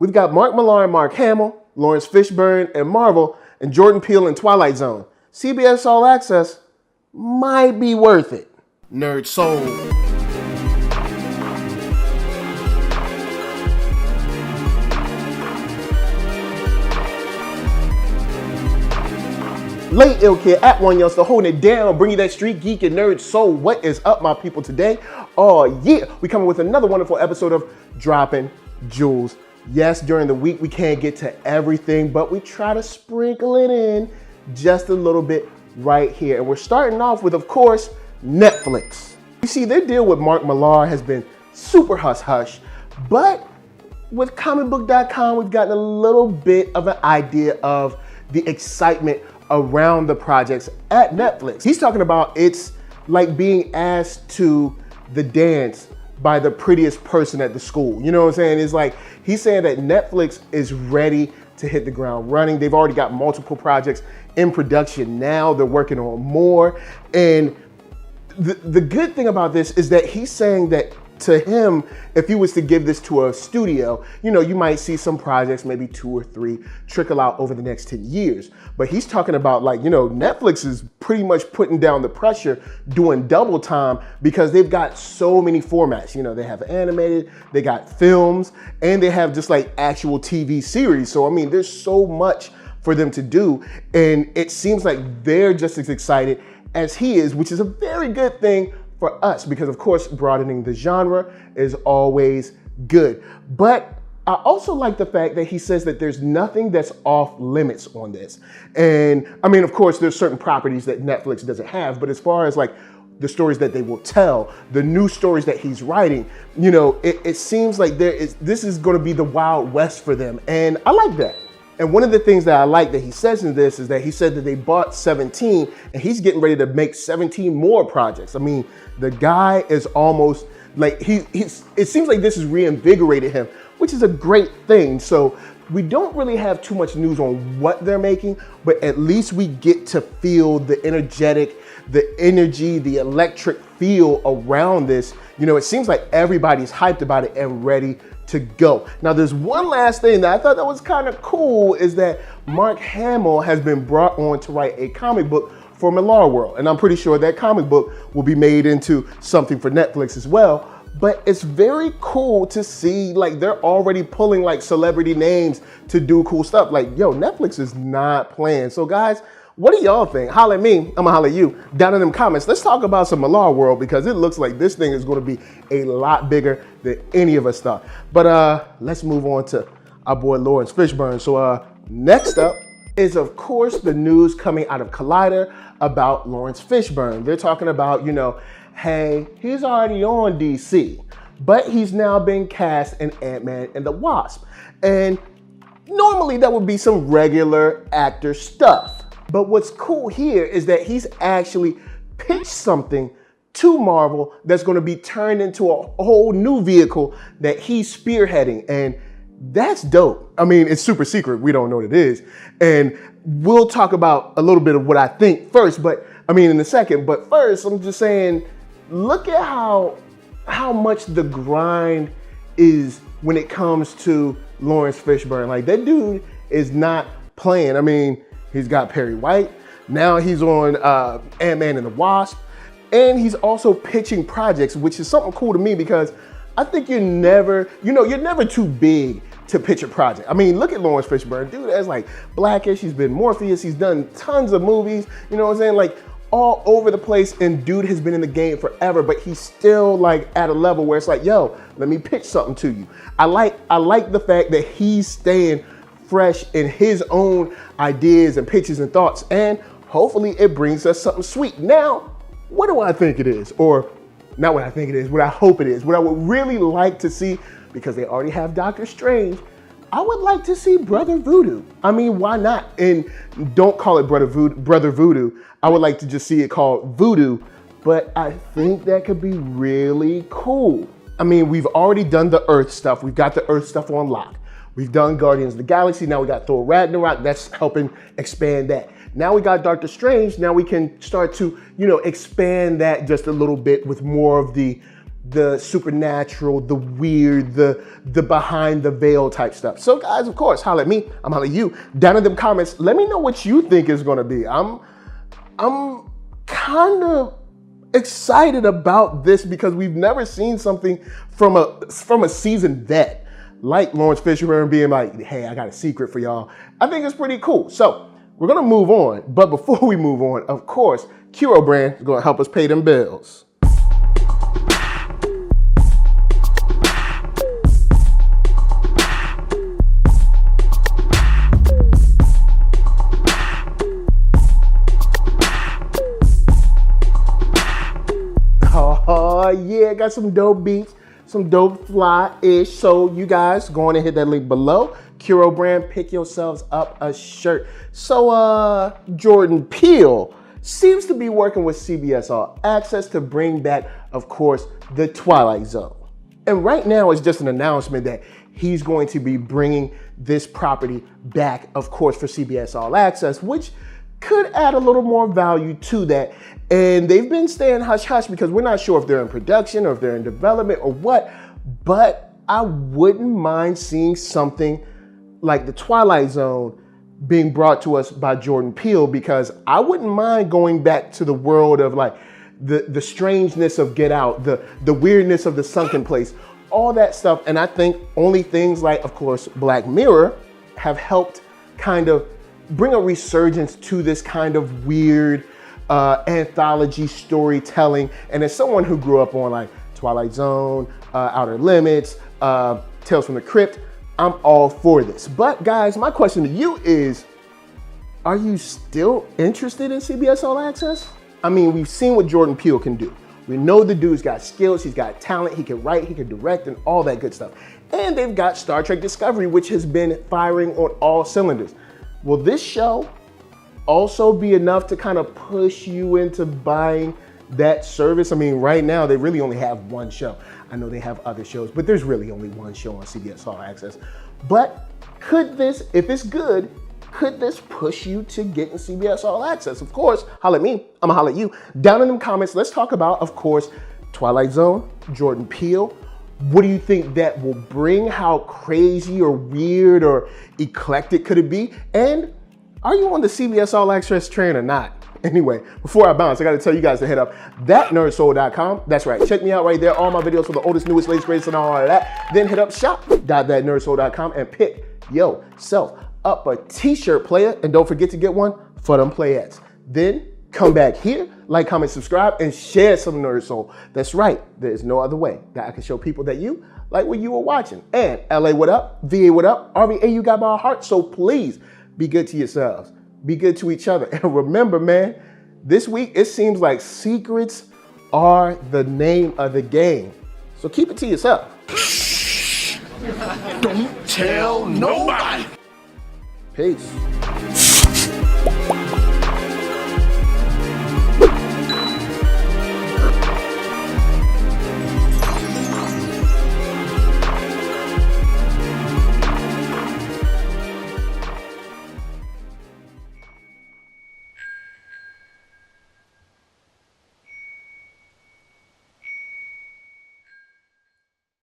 We've got Mark Millar and Mark Hamill, Laurence Fishburne and Marvel, and Jordan Peele in Twilight Zone. CBS All Access might be worth it. NERDSoul. Late Ill Kid at OneYoungsta holding it down, bring you that StreetGeek and NERDSoul. What is up, my people, today? Oh yeah, we coming with another wonderful episode of Dropping Jewels. Yes, during the week we can't get to everything, but we try to sprinkle it in just a little bit right here. And we're starting off with, of course, Netflix. You see, their deal with Mark Millar has been super hush-hush, but with comicbook.com, we've gotten a little bit of an idea of the excitement around the projects at Netflix. He's talking about it's like being asked to the dance by the prettiest person at the school. You know what I'm saying? It's like, he's saying that Netflix is ready to hit the ground running. They've already got multiple projects in production now. They're working on more. And the good thing about this is that he's saying that to him, if he was to give this to a studio, you know, you might see some projects, maybe 2 or 3, trickle out over the next 10 years. But he's talking about, like, you know, Netflix is pretty much putting down the pressure, doing double time, because they've got so many formats. You know, they have animated, they got films, and they have just like actual TV series. So, I mean, there's so much for them to do. And it seems like they're just as excited as he is, which is a very good thing for us, because of course broadening the genre is always good. But I also like the fact that he says that there's nothing that's off limits on this. And I mean, of course, there's certain properties that Netflix doesn't have, but as far as like the stories that they will tell, the new stories that he's writing, you know, it seems like this is going to be the Wild West for them. And I like that. And one of the things that I like that he says in this is that he said that they bought 17 and he's getting ready to make 17 more projects. I mean, the guy is almost like, it seems like this has reinvigorated him, which is a great thing. So we don't really have too much news on what they're making, but at least we get to feel the energetic, the energy, the electric feel around this. You know, it seems like everybody's hyped about it and ready to go. Now, there's one last thing that I thought that was kind of cool, is that Mark Hamill has been brought on to write a comic book for Millarworld. And I'm pretty sure that comic book will be made into something for Netflix as well. But it's very cool to see, like, they're already pulling like celebrity names to do cool stuff. Like, yo, Netflix is not playing. So guys, what do y'all think? Holla at me, I'm gonna holla at you down in them comments. Let's talk about some Millarworld, because it looks like this thing is gonna be a lot bigger than any of us thought. But let's move on to our boy Laurence Fishburne. So next up is, of course, the news coming out of Collider about Laurence Fishburne. They're talking about, you know, hey, he's already on DC, but he's now been cast in Ant-Man and the Wasp. And normally that would be some regular actor stuff. But what's cool here is that he's actually pitched something to Marvel that's going to be turned into a whole new vehicle that he's spearheading. And that's dope. I mean, it's super secret. We don't know what it is. And we'll talk about a little bit of what I think first, but I mean, in a second. But first, I'm just saying, look at how much the grind is when it comes to Laurence Fishburne. Like, that dude is not playing. I mean, he's got Perry White. Now he's on Ant-Man and the Wasp. And he's also pitching projects, which is something cool to me, because I think you're never too big to pitch a project. I mean, look at Laurence Fishburne. Dude, that's like Blackish. He's been Morpheus. He's done tons of movies. You know what I'm saying? Like, all over the place. And dude has been in the game forever, but he's still like at a level where it's like, yo, let me pitch something to you. I like the fact that he's staying fresh in his own ideas and pitches and thoughts, and hopefully it brings us something sweet. Now, what do I think it is? Or not what I think it is, what I hope it is. What I would really like to see, because they already have Doctor Strange, I would like to see Brother Voodoo. I mean, why not? And don't call it Brother Voodoo. I would like to just see it called Voodoo, but I think that could be really cool. I mean, we've already done the Earth stuff. We've got the Earth stuff on lock. We've done Guardians of the Galaxy. Now we got Thor Ragnarok. That's helping expand that. Now we got Doctor Strange. Now we can start to, you know, expand that just a little bit with more of the the supernatural, the weird, the behind the veil type stuff. So guys, of course, holla at me, I'm holla at you. Down in them comments, let me know what you think is gonna be. I'm kind of excited about this because we've never seen something from a seasoned vet like Laurence Fishburne being like, hey, I got a secret for y'all. I think it's pretty cool. So we're gonna move on, but before we move on, of course, Kiro brand is gonna help us pay them bills. Oh yeah, got some dope beats, some dope fly-ish. So you guys go on and hit that link below. Kiro brand, pick yourselves up a shirt. So Jordan Peele seems to be working with CBS All Access to bring back, of course, The Twilight Zone. And right now it's just an announcement that he's going to be bringing this property back, of course, for CBS All Access, which could add a little more value to that. And they've been staying hush-hush because we're not sure if they're in production or if they're in development or what, but I wouldn't mind seeing something like The Twilight Zone being brought to us by Jordan Peele, because I wouldn't mind going back to the world of like the strangeness of Get Out, the weirdness of The Sunken Place, all that stuff. And I think only things like, of course, Black Mirror have helped kind of bring a resurgence to this kind of weird anthology storytelling. And as someone who grew up on like Twilight Zone, Outer Limits, Tales from the Crypt, I'm all for this. But guys, my question to you is, are you still interested in CBS All Access? I mean, we've seen what Jordan Peele can do. We know the dude's got skills, he's got talent, he can write, he can direct, and all that good stuff. And they've got Star Trek Discovery, which has been firing on all cylinders. Will this show also be enough to kind of push you into buying that service? I mean, right now, they really only have one show. I know they have other shows, but there's really only one show on CBS All Access. But could this, if it's good, could this push you to getting CBS All Access? Of course, holla at me, I'ma holla at you. Down in them comments, let's talk about, of course, Twilight Zone, Jordan Peele. What do you think that will bring? How crazy or weird or eclectic could it be? And are you on the CBS All Access train or not? Anyway, before I bounce, I gotta tell you guys to hit up ThatNERDSoul.com. That's right, check me out right there. All my videos for the oldest, newest, latest, greatest, and all of that. Then hit up shop.thatnerdsoul.com and pick yourself up a t-shirt, player. And don't forget to get one for them playettes. Then come back here, like, comment, subscribe, and share some Nerd Soul. That's right, there is no other way that I can show people that you like what you were watching. And LA, what up? VA, what up? RVA, you got my heart, so please be good to yourselves. Be good to each other. And remember, man, this week, it seems like secrets are the name of the game. So keep it to yourself. Don't tell nobody. Peace.